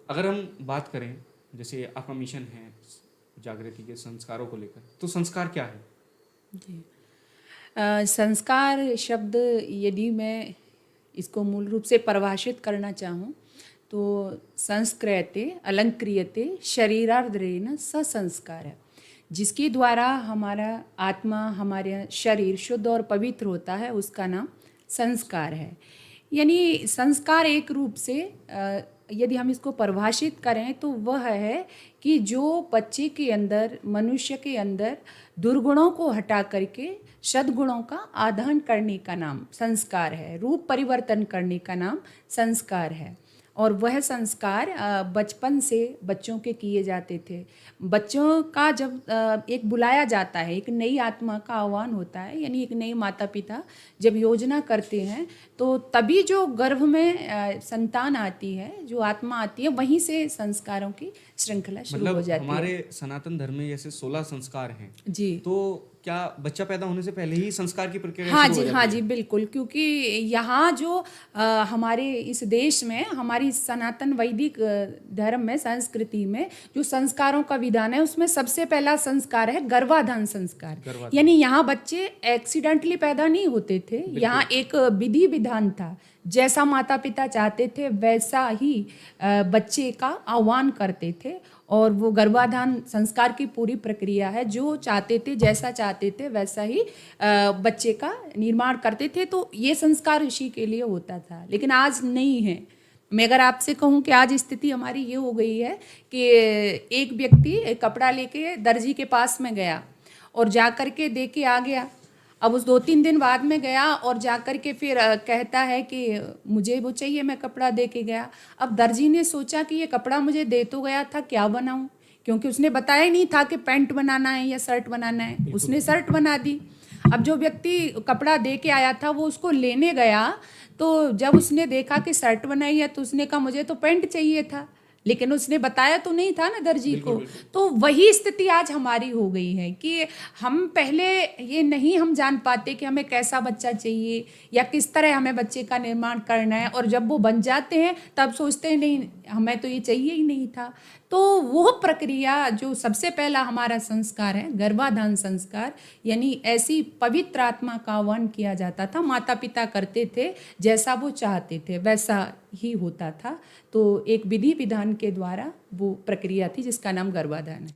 अगर हम बात करें, जैसे आपका मिशन है जागृति के संस्कारों को लेकर, तो संस्कार क्या है? जी। संस्कार शब्द यदि मैं इसको मूल रूप से परिभाषित करना चाहूँ तो संस्कृते अलंक्रियते शरीरार्द्रेण ससंस्कार है, जिसके द्वारा हमारा आत्मा हमारे शरीर शुद्ध और पवित्र होता है, उसका नाम संस्कार है। यानी संस्कार एक रूप से यदि हम इसको परिभाषित करें तो वह है कि जो बच्चे के अंदर, मनुष्य के अंदर दुर्गुणों को हटा करके सद्गुणों का आधान करने का नाम संस्कार है, रूप परिवर्तन करने का नाम संस्कार है। और वह संस्कार बचपन से बच्चों के किए जाते थे। बच्चों का जब एक बुलाया जाता है, एक नई आत्मा का आह्वान होता है, यानी एक नए माता पिता जब योजना करते हैं तो तभी जो गर्भ में संतान आती है, जो आत्मा आती है, वहीं से संस्कारों की श्रृंखला शुरू हो मतलब जाती है। हमारे सनातन धर्म में जैसे 16 संस्कार हैं, जी। तो क्या बच्चा पैदा होने से पहले ही संस्कार की प्रक्रिया हाँ शुरू हो जी, हाँ जाती जी, है? बिल्कुल, क्योंकि यहाँ जो हमारे इस देश में, हमारी सनातन वैदिक धर्म में, संस्कृति में जो संस्कारों का विधान है, उसमें सबसे पहला संस्कार है गर्भाधान संस्कार। गर्भाधान। यानी यहाँ बच्चे एक्सीडेंटली पैदा नहीं होते थे, यहाँ एक विधि विधान था। जैसा माता पिता चाहते थे वैसा ही बच्चे का आह्वान करते थे, और वो गर्भाधान संस्कार की पूरी प्रक्रिया है, जो चाहते थे, जैसा चाहते थे वैसा ही बच्चे का निर्माण करते थे। तो ये संस्कार ऋषि के लिए होता था, लेकिन आज नहीं है। मैं अगर आपसे कहूँ कि आज स्थिति हमारी ये हो गई है कि एक व्यक्ति एक कपड़ा लेके दर्जी के पास में गया और जा कर के दे के आ गया। अब उस 2-3 दिन बाद में गया और जा कर के फिर कहता है कि मुझे वो चाहिए, मैं कपड़ा दे के गया। अब दर्जी ने सोचा कि ये कपड़ा मुझे दे तो गया था, क्या बनाऊं, क्योंकि उसने बताया ही नहीं था कि पैंट बनाना है या शर्ट बनाना है। उसने शर्ट बना दी। अब जो व्यक्ति कपड़ा दे के आया था वो उसको लेने गया, तो जब उसने देखा कि शर्ट बनाई है तो उसने कहा मुझे तो पैंट चाहिए था, लेकिन उसने बताया तो नहीं था ना दर्जी बिल्कुल को। बिल्कुल। तो वही स्थिति आज हमारी हो गई है कि हम पहले ये नहीं हम जान पाते कि हमें कैसा बच्चा चाहिए या किस तरह हमें बच्चे का निर्माण करना है, और जब वो बन जाते हैं तब सोचते हैं नहीं, हमें तो ये चाहिए ही नहीं था। तो वो प्रक्रिया जो सबसे पहला हमारा संस्कार है गर्भाधान संस्कार, यानी ऐसी पवित्र आत्मा का आह्वान किया जाता था, माता पिता करते थे, जैसा वो चाहते थे वैसा ही होता था। तो एक विधि विधान के द्वारा वो प्रक्रिया थी जिसका नाम गर्भाधान है।